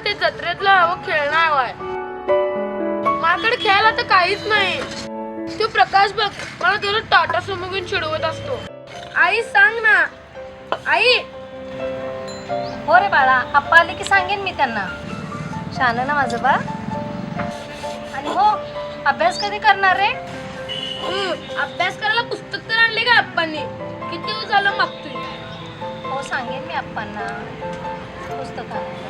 ते जत्रेतला हवं खेळणं हवाय. माझ्याकडे खेळायला तर काहीच नाही. तो प्रकाश बघ मला तुला टाटा सुमो घेऊन चिडवत असतो. आई सांग ना. आई. हो रे बाळा, आप्पा आले की सांगेन मी त्यांना. छान ना माझं बा. आणि हो, अभ्यास कधी करणार रे? अभ्यास करायला पुस्तक तर आणले का आप्पांनी? किती दिवस झालं मागतोय. हो सांगेन मी आप्पांना पुस्तक आणायला.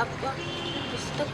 अप्पा पुस्तक.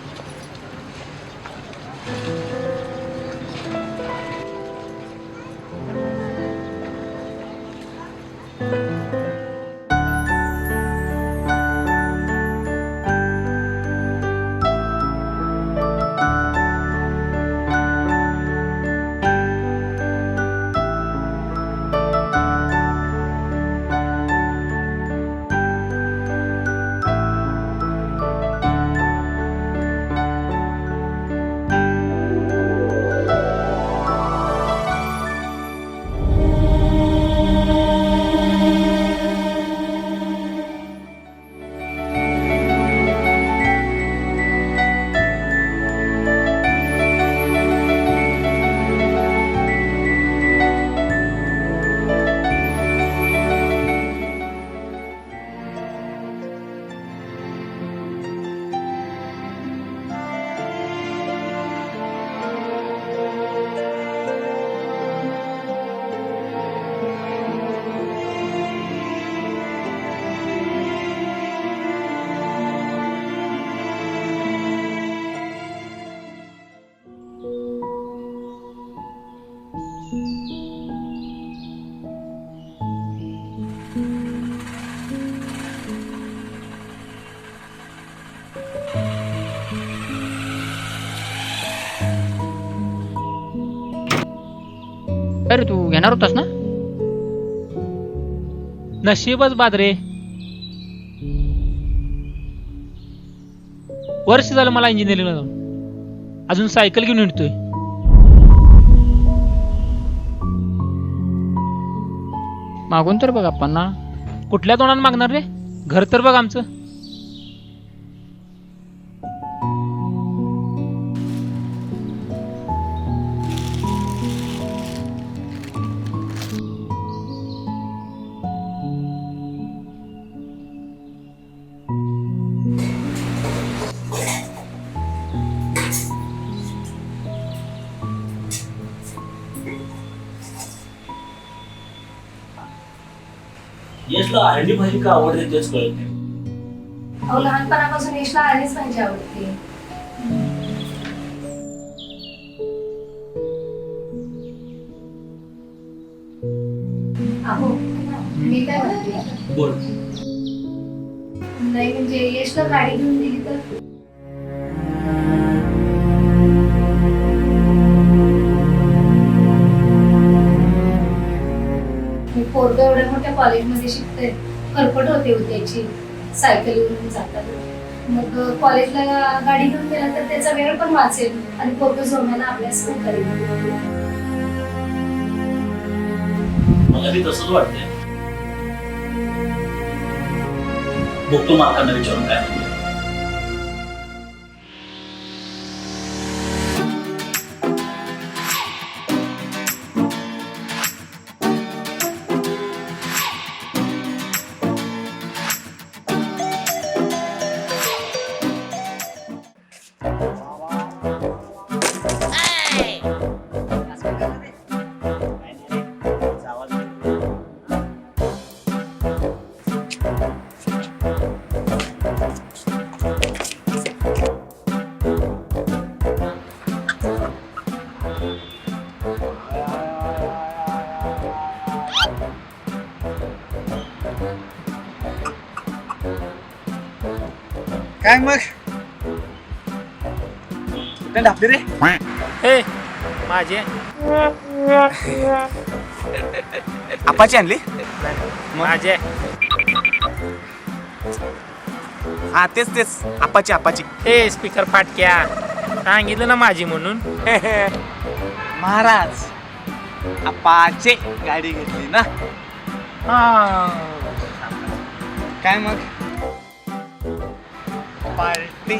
अरे तू घेणार होतास ना? नशीबच बादरे. वर्ष झालं मला इंजिनिअरिंगला जाऊन, अजून सायकल घेऊन हिंडतोय. मागून तर बघ आप्पांना. कुठल्या तोंडानं मागणार रे? घर तर बघ आमचं. यशला अंडी भाजी का आवडते तेच कळत नाही. अहो लहानपणापासून यशला आलीच भाजी आवडते. अहो मी काय म्हणते, बोल. नाही म्हणजे यशला गाडी घेऊन दिली तर. मी पोरग एवढ्या मोठ्या कॉलेजमध्ये शिकते, खरपट होते त्याची सायकलीवरून जातात. मग कॉलेजला गाडी घेऊन गेला तर त्याचा वेळ पण वाचेल आणि पोरग जोमाने अभ्यास पण करेल. मला बी तसंच वाटतंय. बघतो मालकांना विचारून काय म्हणते. काय मग कुठे ढापली रे? हे माझे आपाची आणली? माझे हा तेच तेच आपाची आपाची. हे स्पीकर फाटक्या, सांगितलं ना माझी म्हणून. महाराज आपाचे गाडी घेतली ना. काय मग पार्टी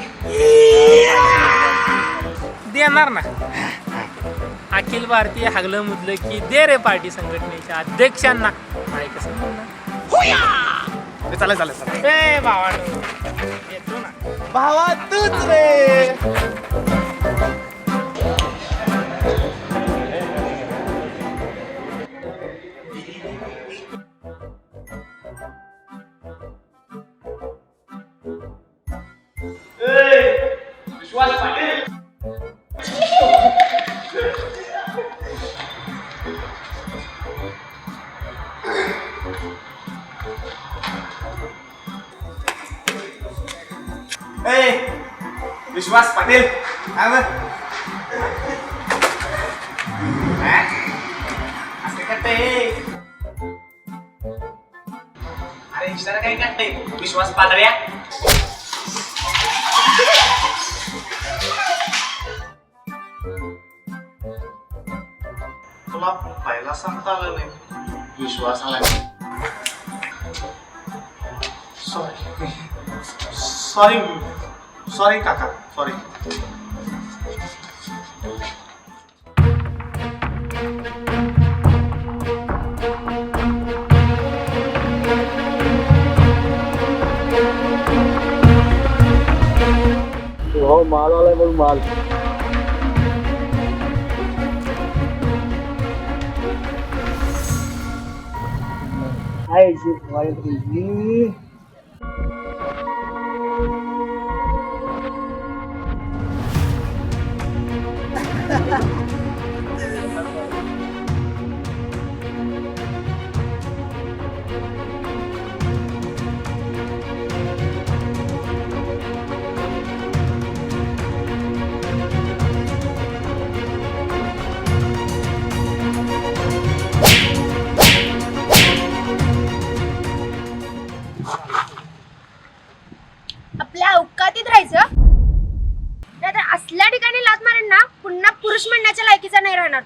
देणार ना. अखिल भारतीय हागलं मुदलं की दे रे पार्टी संघटनेच्या अध्यक्षांना. नाही कसं म्हणणार? चालेल चालेल चालेल. ए भावानो येतो ना. भावा तूच रे. विश्वास पाटील. विश्वास पाटील काय मग? असं करते. अरे इशारा काय करते विश्वास पातळ्या. तुला पहिला सांगता आलं नाही विश्वास आला. सॉरी सॉरी सॉरी काका सॉरी. हो माल आलाय मग माल. राहायचं, नाहीतर असल्या ठिकाणी लात मारेन ना पुन्हा पुरुष म्हणण्याच्या लायकीचा नाही राहणार.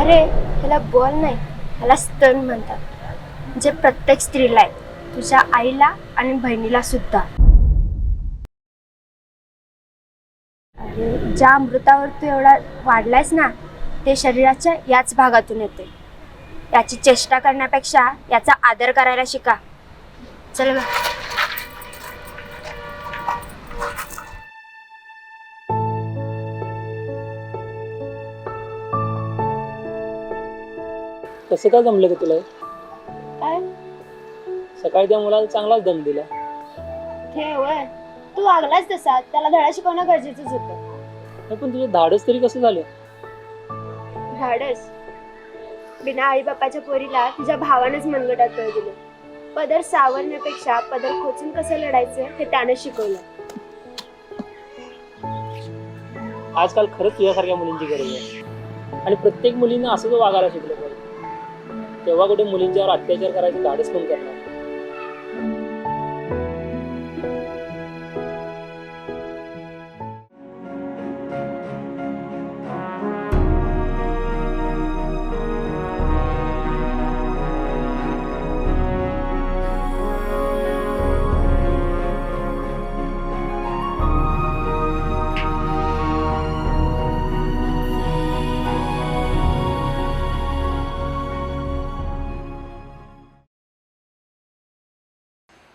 अरे ह्याला बॉल नाही, ह्याला स्तन म्हणतात, जे प्रत्येक स्त्रीला आहे, तुझ्या आईला आणि बहिणीला सुद्धा. अरे ज्या अमृतावर तू एवढा वाढलायस ना, ते शरीराच्या याच भागातून येते. याची चेष्टा करण्यापेक्षा याचा आदर करायला शिका. चल ग. कसं काय जमलं का तुला? काय सकाळी त्या मुलाला चांगलाच दम दिला. ठेवय, तू वागलाच तसा, त्याला धडा शिकवणं गरजेचंच होतं. पण तुझं धाडस तरी कसं झालं? धाडस बिना आई बापाच्या पोरीला तुझ्या भावानेच मनगटात कळ दिलं. पदर सावरण्यापेक्षा पदर खोचून कसं लढायचं हे त्याने शिकवलं. आजकाल खरंच तुझ्यासारख्या मुलींची गरज आहे, आणि प्रत्येक मुलींना असंच वागायला शिकलं पाहिजे. तेव्हा कुठे मुलींच्यावर अत्याचार करायचं धाडस पण करणार.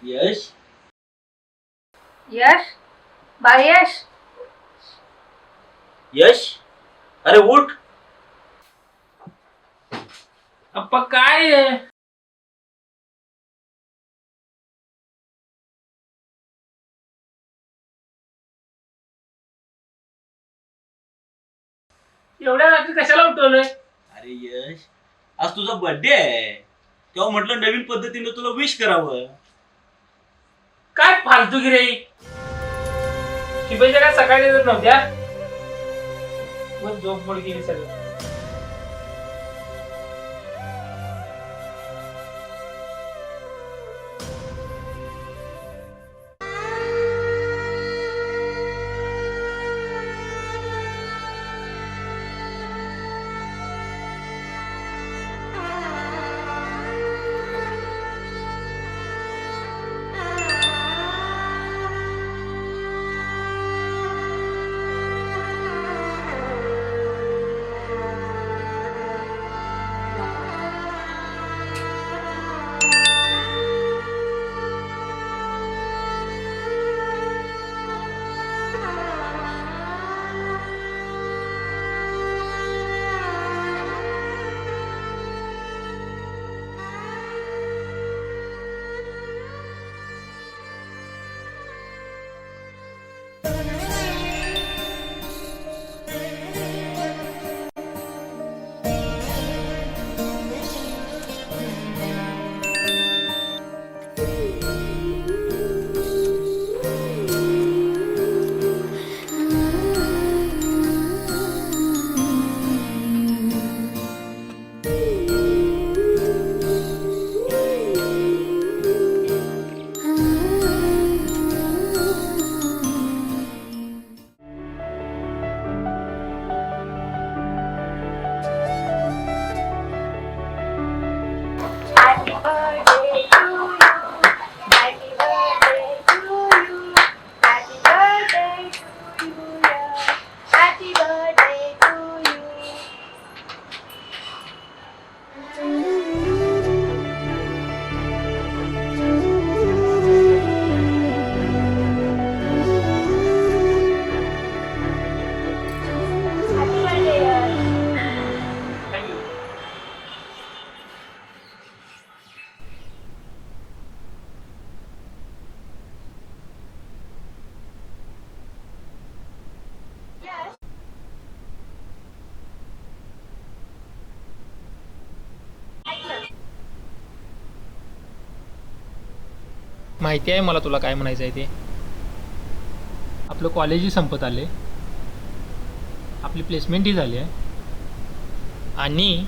यश, यश, बाय यश. यश, अरे उठ. अप्पा काय आहे? एवढ्या रात्री कशाला उठवलंय? अरे यश, आज तुझा बर्थडे आहे, तेव्हा म्हटलं नवीन पद्धतीने तुला विश करावं. काय फालतूगिरी आहे? शुभेच्छा काय सकाळी देत नव्हत्या? मग झोप मोड गेली सगळं. माहिती आहे मला तुला काय म्हणायचं आहे ते. आपलं कॉलेजही संपत आले, आपली प्लेसमेंटही झाली आहे, आणि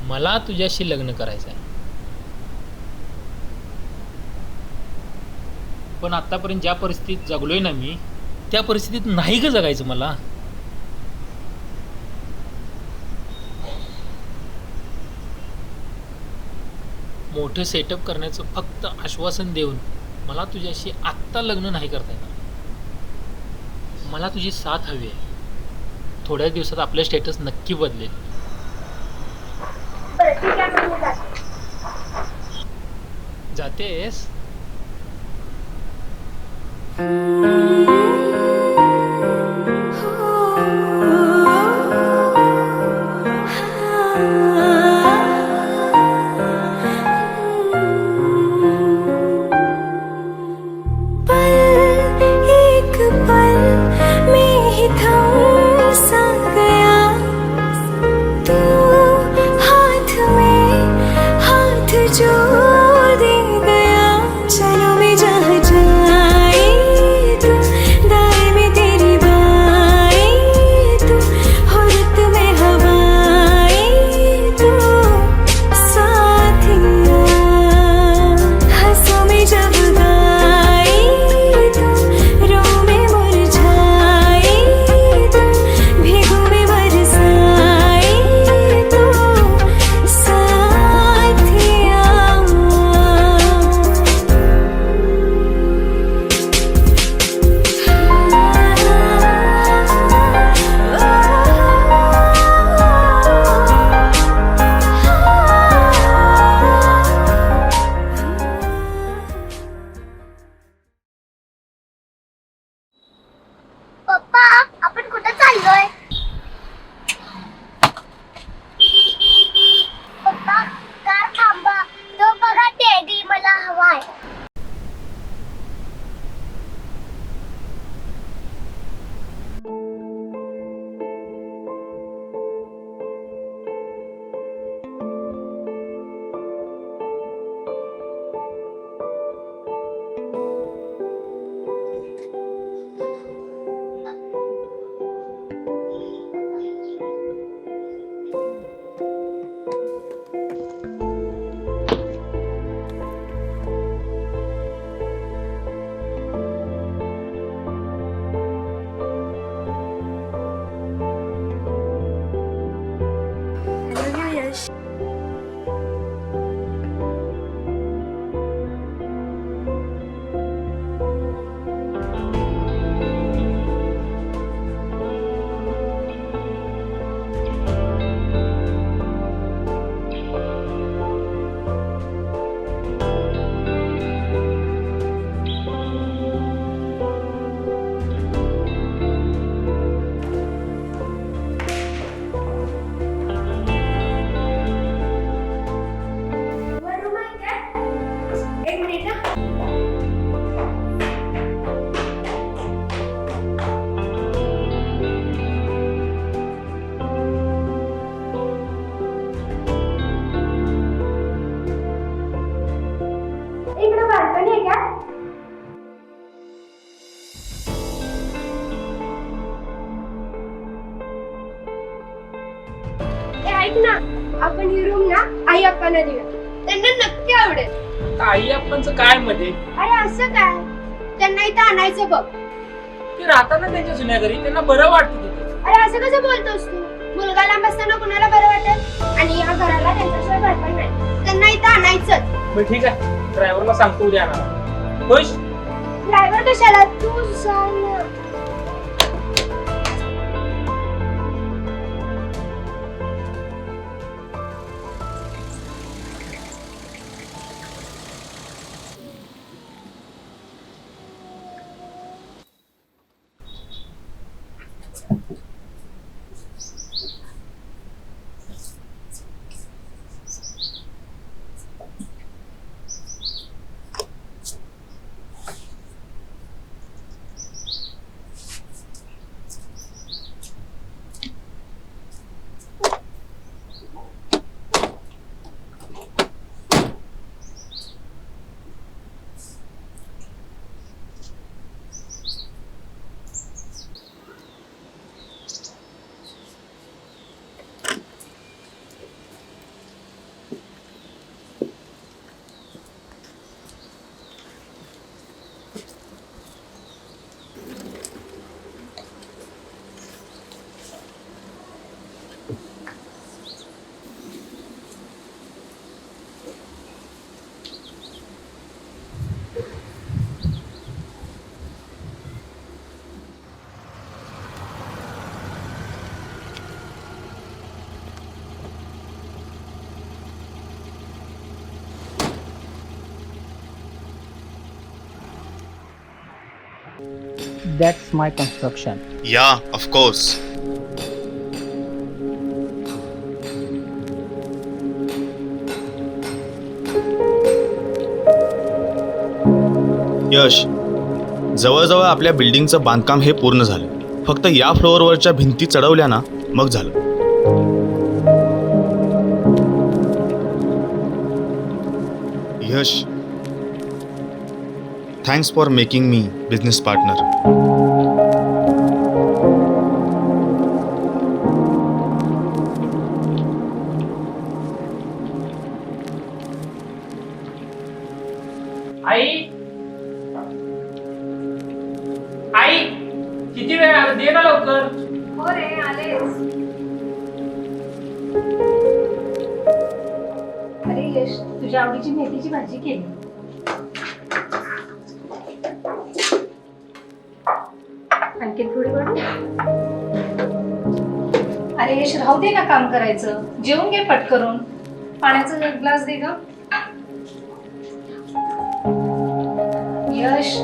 मला तुझ्याशी लग्न करायचं आहे. पण आतापर्यंत ज्या परिस्थितीत जगलोय ना मी, त्या परिस्थितीत नाही ग जगायचं मला. मोठं सेटअप करण्याचं फक्त आश्वासन देऊन मला तुझ्याशी आत्ता लग्न नाही करता येणार. मला तुझी साथ हवी आहे. थोड्या दिवसात आपलं स्टेटस नक्की बदलेल. बरं ठीक आहे, मग मी जाते. जातेस? एक पल में ही थम सा गया तू, हाथ में हाथ जोड़ दे गया. चलो मैं जहाँ जाए तू, दाएं में तेरी बाएं तू, हुर्रत में हवाएं तू, साथिया हंसों में जब गाए तू, रो में मुरझाए तू, भीगों में बरसाए तू, साथिया. पप्पा, आपण कुठं चाललोय? पप्पा, कार थांबा. तो बघा टेडी मला हवाय. यश, एक मिनिट ना. इकडं बाल्कनी आहे का? ऐक ना, आपण ही रूम ना आई अक्काला देऊया. त्यांना नक्की आवडेल. आई आपणचं काय मध्ये? अरे असं काय, त्यांना इथं आणायचं बघ. ते राहतात ना त्यांच्या जुन्या घरी, त्यांना बरं वाटतं तिथे. अरे असं कसं बोलतोस तू? मुलगा लांब असताना कुणाला बरं वाटेल? आणि या घराला त्यांच्याशिवाय घर पण नाही. त्यांना इथं आणायचंच. बरं ठीक आहे, ड्रायव्हरला सांगतो उद्या आणायला. खुश? ड्रायव्हर कशाला? तू सांग ना. That's my construction. Yeah, of course. यश, जवळजवळ आपल्या बिल्डिंगचं बांधकाम हे पूर्ण झालं. फक्त या फ्लोअरवरच्या भिंती चढवल्या ना, मग झालं. Yash, thanks for making me business partner. आई आई किती वेळ आला? दे ना लवकर. हो रे आलेच. अरे यश, तुझ्या आवडीची मेथीची भाजी केली. आणखी थोडी बनव. अरे यश, राहू दे ना काम करायचं. जेवून घे पटकरून. पाण्याचा ग्लास दे ग. यश,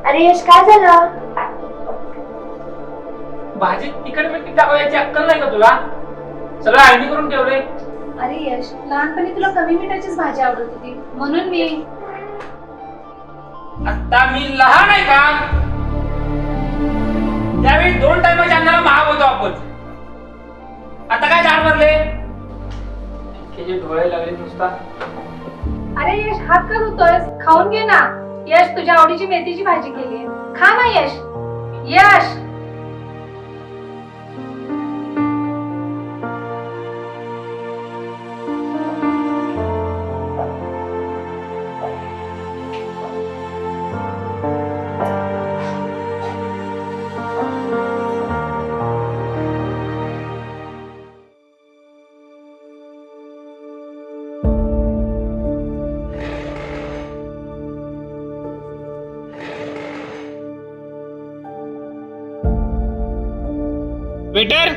अरे यश काय झालं? भाजीत तिखट मीठ टाकायची अक्कल नाही का तुला? सगळं आयडी करून ठेवलंय. अरे यश, लहानपणी तुला कमी मिठाचीच भाजी आवडत होती म्हणून मी. आता मी लहान आहे का? त्यावेळी 2 टायमाच्या अन्नाला महाग होतो आपण. आता काय झाड भरले? त्याचे डोळे लागले नुसता. अरे यश, हात का धुतोयस? खाऊन घे ना. यश, तुझ्या आवडीची मेथीची भाजी केली. खा ना Yash. Yash, waiter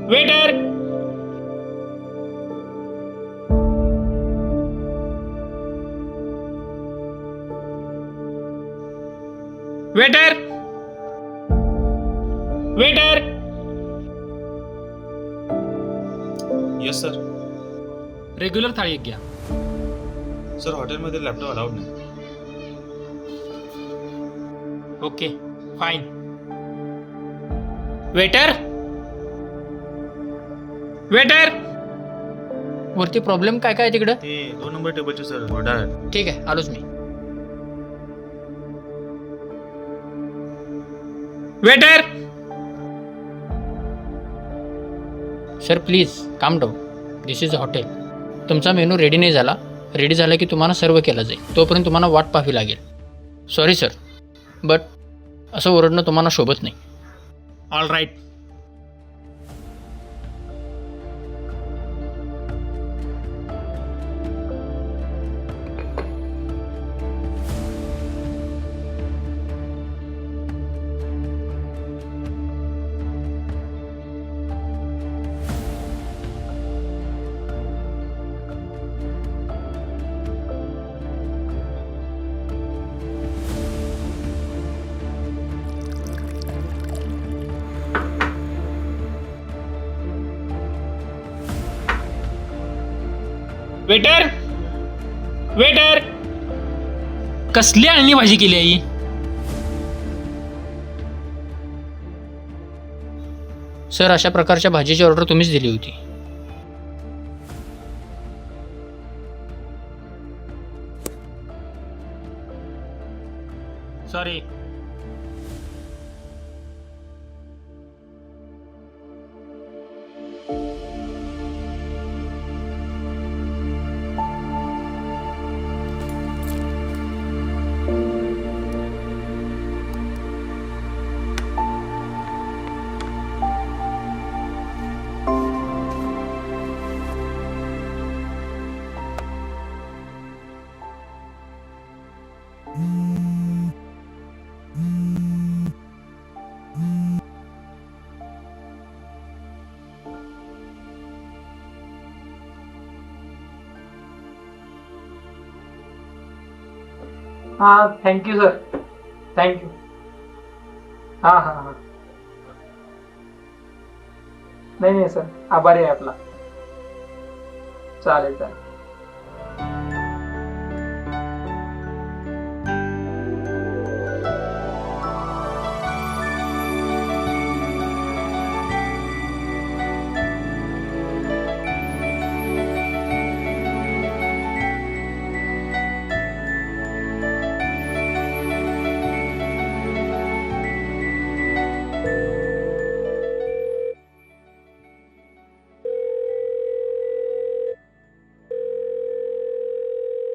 waiter waiter waiter. Yes sir. Regular thali एक घ्या. सर, हॉटेलमध्ये लॅपटॉप अलाउड नाही. Okay fine. Waiter waiter. वरती प्रॉब्लेम काय काय तिकडं? ते 2 नंबर टेबलचे सर ऑर्डर आहे. ठीक आहे, आलोच मी. वेटर. सर प्लीज काम डाऊन. This is hotel. तुमचा मेनू रेडी नाही झाला. रेडी झाला की तुम्हाला सर्व केला जाईल. तोपर्यंत तुम्हाला वाट पाहावी लागेल. सॉरी सर, बट असं ओरडणं तुम्हाला शोभत नाही. All right. Waiter waiter. कसली अळणी भाजी केली आई? सर, अशा प्रकारच्या भाजीची ऑर्डर तुम्हीच दिली होती. सॉरी. हां थँक्यू सर थँक्यू. हां हां हां नाही सर आभारी आहे आपला. चालेल चालेल.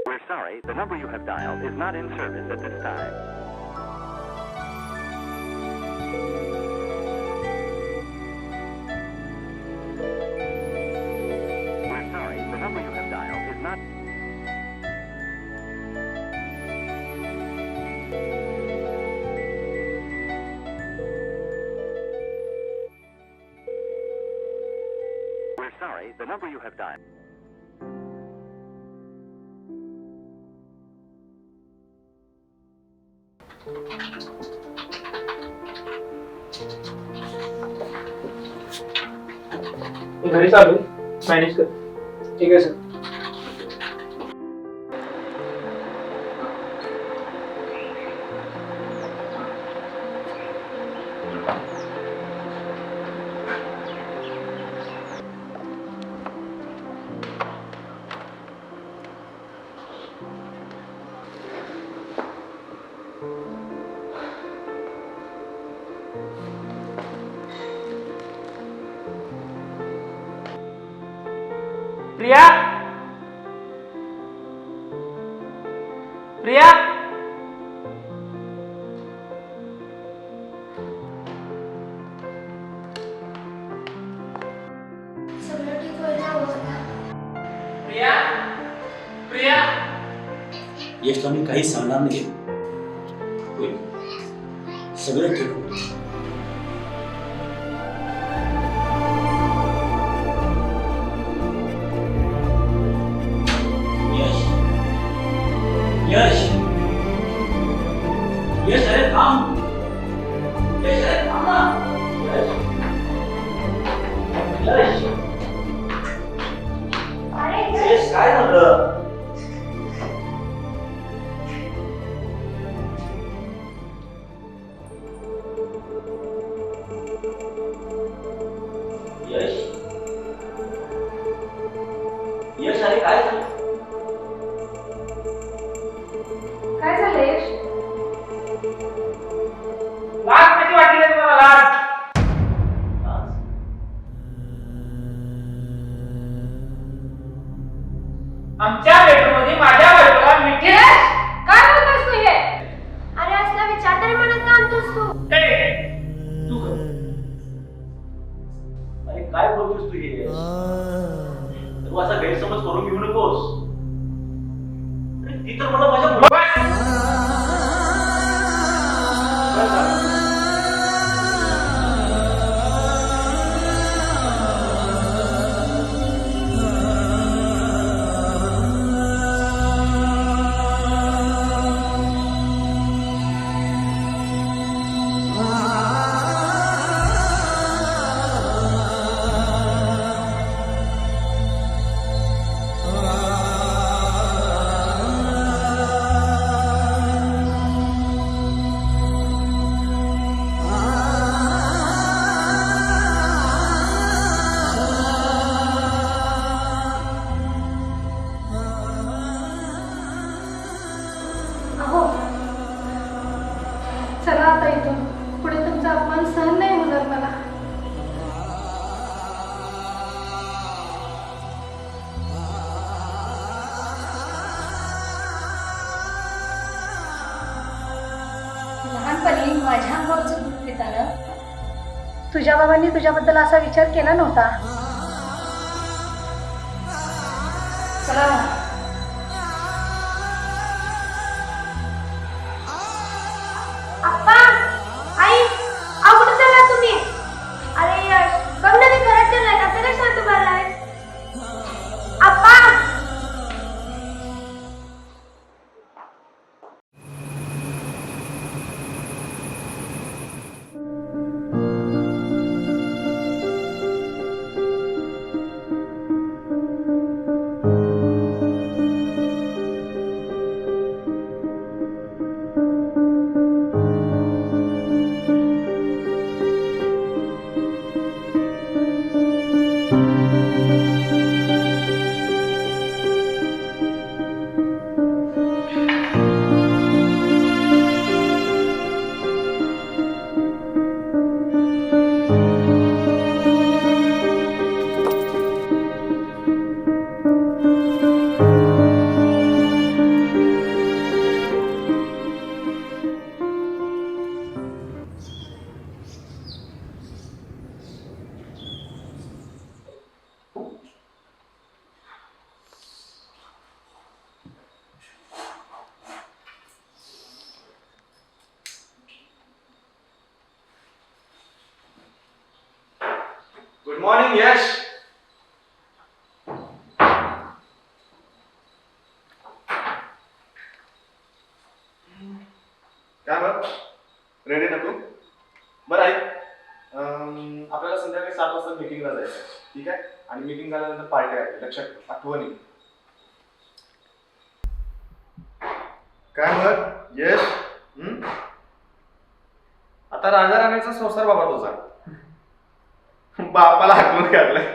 We're sorry, the number you have dialed is not in service at this time. We're sorry, the number you have dialed is not... We're sorry, the number you have dialed... घरी चालू manage कर. ठीक आहे sir. Priya Priya सगळं ठीक होईल ना हो आता? प्रिया प्रिया यशला मी काही सांगणार नाही. होईल सगळं ठीक होईल. यश यश अरे थांब. यश अरे थांब ना. यश यश काय झालं? यश यश अरे काय झालं? काय झालं यश? लाज कशी वाटली रे तुम्हाला? लाज आमच्या बेडरूममध्ये माझ्या बायकोला मिठी. काय बोलतोस तू हे? अरे असला विचार तरी मनात का आणतोस तू? तू कर. अरे काय बोलतोस तू हे? तू असा गैरसमज करून घेऊ नकोस. अरे ती तर मला माझ्या मुला अहो चला आता इथून पुढे तुमचा अपमान सहन नाही होणार मला. लहानपणी माझ्या अंगावरचं दूध पिताना तुझ्या बाबांनी तुझ्याबद्दल असा विचार केला नव्हता. चला ना. अप्पा आई अहो कुठे चालला तुम्ही? अरे यश बघ ना मी घरात चाललाय. असं काय शांत भरलाय? अप्पा मॉर्निंग यश. काय बघ, रेडी ना तू? बरं ऐक, आपल्याला संध्याकाळी 7 वाजता मीटिंगला जायचं, ठीक आहे? आणि मीटिंग झाल्यानंतर पार्टी आहे, लक्षात ठेव, आठवणी. काय मग यश? आता राजा राणीचा संसार बाबा तुझा. बापाला हाकलून काढलाय.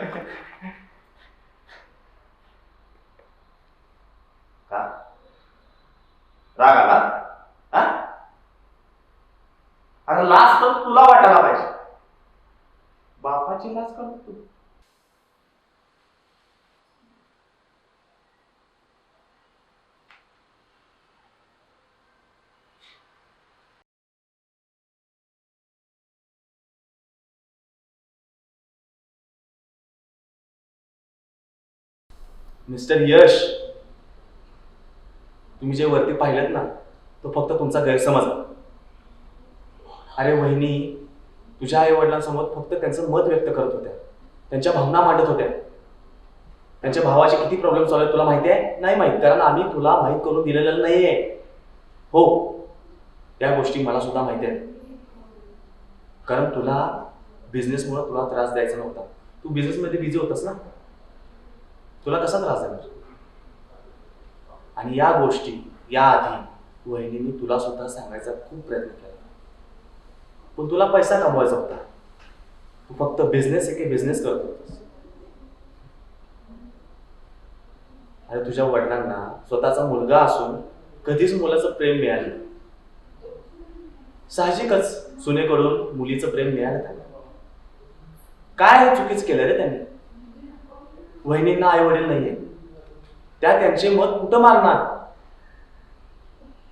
का राग आला? हा? अरे लाज तर तुला वाटायला पाहिजे. बापाची लाज करतो तू. मिस्टर यश, तुम्ही जे वरती पाहिलं ना, तो फक्त तुमचा गैरसमज आहे. अरे वहिनी तुझ्या आई वडिलांसमोर फक्त त्यांचं मत व्यक्त करत होत्या, त्यांच्या भावना मांडत होत्या. त्यांच्या भावाचे किती प्रॉब्लेम चालू आहेत तुला माहिती आहे? नाही माहित, कारण आम्ही तुला माहीत करून दिलेलं नाहीये. हो, या गोष्टी मला सुद्धा माहिती आहेत, कारण तुला बिझनेसमुळे तुला त्रास द्यायचा नव्हता. तू बिझनेसमध्ये बिझी होतास ना, तुला कसा त्रास देणार? आणि या गोष्टी याआधी वहिनींनी तुला सुद्धा सांगायचा खूप प्रयत्न केला, पण तुला पैसा कमवायचा होता. तू फक्त बिझनेस करत होतास. अरे तुझ्या वडिलांना स्वतःचा मुलगा असून कधीच मुलाचं प्रेम मिळालं. साहजिकच सुनेकडून मुलीचं प्रेम मिळालं त्यांना. काय चुकीच केलं रे त्यांनी? वहिनींना आई वडील नाहीये, त्या त्यांचे मत कुठं मारणार?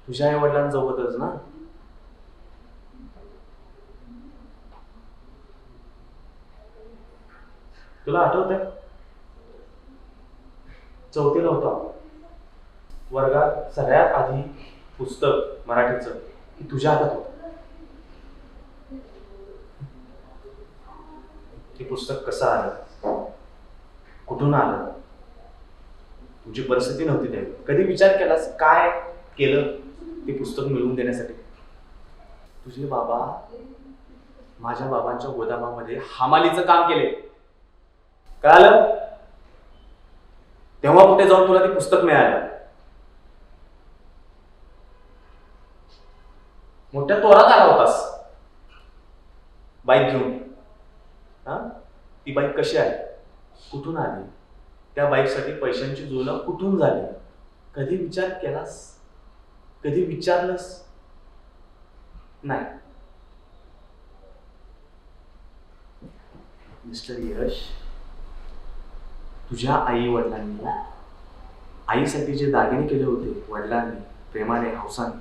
तुझ्या आई वडिलांसोबतच ना. तुला आठवतंय 4थीला होता, वर्गात सगळ्यात आधी पुस्तक मराठीचं की तुझ्या हातात होतं. ते पुस्तक कसं आलं, कुठून आलं? तुझी परिस्थिती नव्हती त्यावेळी. कधी विचार केलास काय केलं ते पुस्तक मिळवून देण्यासाठी? तुझे बाबा माझ्या बाबांच्या गोदामामध्ये हमालीचं काम केले, कळालं? तेव्हा कुठे जाऊन तुला ते पुस्तक मिळालं? मोठ्या तोरात आला होतास बाईक घेऊन. हा, ती बाईक कशी आहे, कुठून आली? त्या बाईकसाठी पैशांची जुळणं कुठून झाली? कधी विचार केलास? कधी विचारलंस? नाही. मिस्टर यश, तुझ्या आई वडिलांनी आईसाठी जे दागिने केले होते वडिलांनी प्रेमाने हौसाने,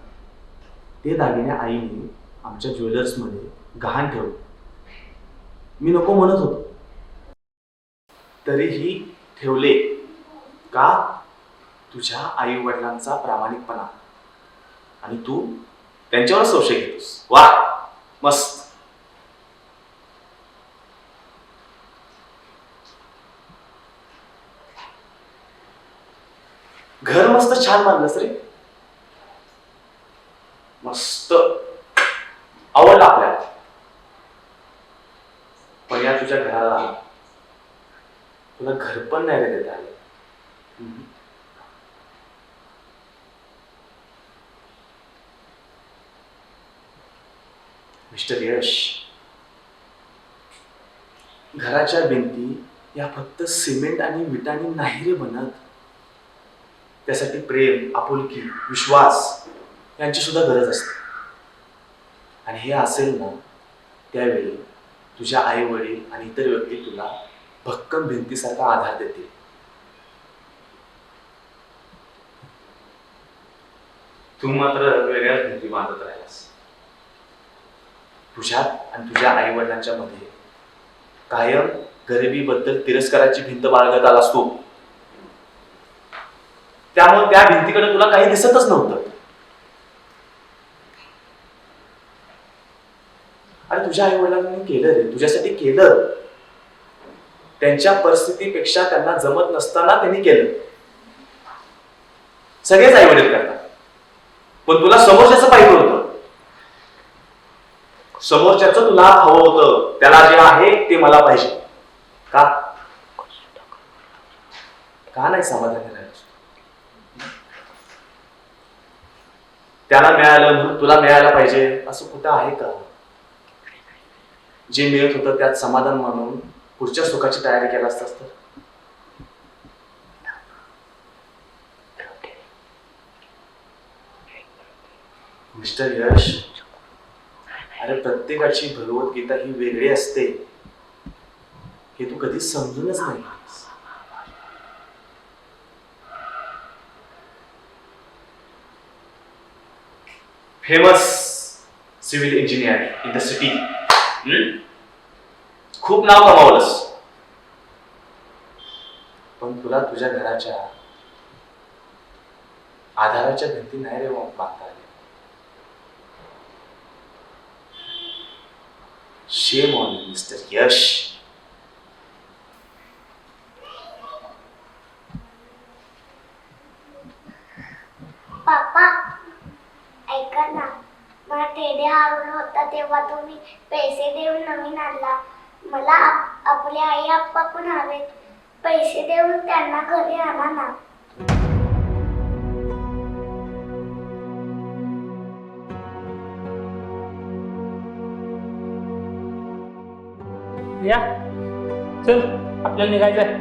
ते दागिने आईने आमच्या ज्वेलर्समध्ये गहाण ठेवले. मी नको म्हणत होतो, तरीही ठेवले. का? तुझ्या आई वडिलांचा प्रामाणिकपणा, आणि तू त्यांच्यावर संशय घेतोस. वा, मस्त. घर मस्त छान बांधलंस रे, मस्त आवडलं आपल्याला. पण या तुझ्या घराला तुला घर पण नाही रे देता आलं. मिस्टर यश, घराच्या भिंती या फक्त सिमेंट आणि विटांनी नाही रे बनत. त्यासाठी प्रेम, आपुलकी, विश्वास यांची सुद्धा गरज असते. आणि हे असेल ना, त्यावेळी तुझ्या आई वडील आणि इतर व्यक्ती तुला भक्कम भिंतीसारखा आधार देतील. तू मात्र वेगळ्याच भिंती बांधत राहिलास. तुझ्यात आणि तुझ्या आई वडिलांच्या मध्ये कायम गरिबीबद्दल तिरस्काराची भिंत बाळगत आलास तू. त्यामुळे त्या भिंतीकडे तुला काही दिसतच नव्हतं. अरे तुझ्या आई वडिलांनी केलं रे, तुझ्यासाठी केलं. त्यांच्या परिस्थितीपेक्षा त्यांना जमत नसताना त्यांनी केलं. सगळेच आई वडील करतात, पण तुला समोरच्याचं पाहिजे होतं. समोरच्याचं तुला हवं होतं, त्याला जे आहे ते मला पाहिजे. का नाही समाधानी राहायचं? त्याला मिळालं म्हणून तुला मिळायला पाहिजे असं कुठं आहे का? जे मिळत होतं त्यात समाधान मानून पुढच्या सुखाची तयारी केला असतास तर. मिस्टर यश, अरे प्रत्येकाची भगवद्गीता ही वेगळी असते हे तू कधीच समजूनच नाही. Famous civil engineer in the city, खूप नाव कमावलंस, पण तुला तुझ्या घराच्या आधाराच्या भिंती नाही रे बांधता आल्या. शेम ऑन यू मिस्टर यश. पापा ऐका ना, मला टेडी हरवला होता तेव्हा तुम्ही पैसे देऊन नवीन आणला. मला आपले आई आप्पा पण हवेत, पैसे देऊन त्यांना घरी आणा ना. या चल, आपल्याला निघायचंय.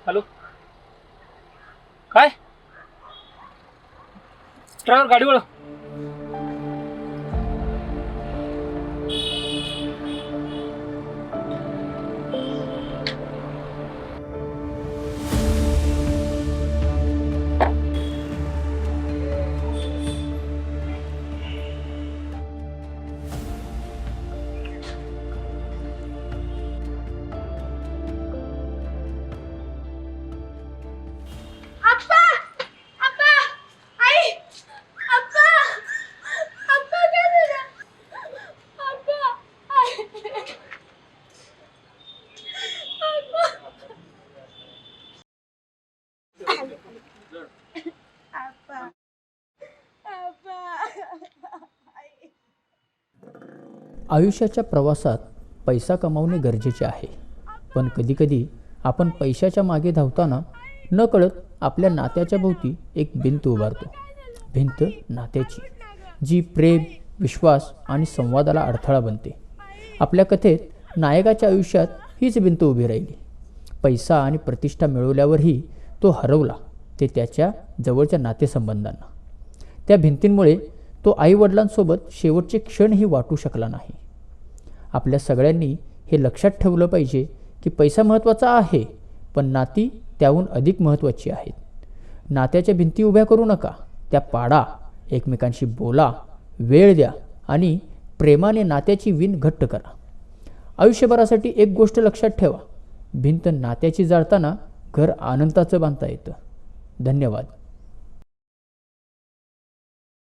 हॅलो, काय ड्रायव्हर गाडी वळ. आयुष्याच्या प्रवासात पैसा कमावणे गरजेचे आहे, पण कधीकधी आपण पैशाच्या मागे धावताना नकळत आपल्या नात्याच्या भोवती एक भिंत उभारतो. भिंत नात्याची, जी प्रेम, विश्वास आणि संवादाला अडथळा बनते. आपल्या कथेत नायकाच्या आयुष्यात हीच भिंत उभी राहिली. पैसा आणि प्रतिष्ठा मिळवल्यावरही तो हरवला ते त्याच्या जवळच्या नातेसंबंधांना. त्या भिंतींमुळे तो आईवडिलांसोबत शेवटचे क्षणही वाटू शकला नाही. आपल्या सगळ्यांनी हे लक्षात ठेवलं पाहिजे की पैसा महत्त्वाचा आहे, पण नाती त्याहून अधिक महत्त्वाची आहेत. नात्याच्या भिंती उभ्या करू नका, त्या पाडा, एकमेकांशी बोला, वेळ द्या आणि प्रेमाने नात्याची विण घट्ट करा. आयुष्यभरासाठी एक गोष्ट लक्षात ठेवा, भिंत नात्याची जाळताना घर आनंदाचं बांधता येतं. धन्यवाद.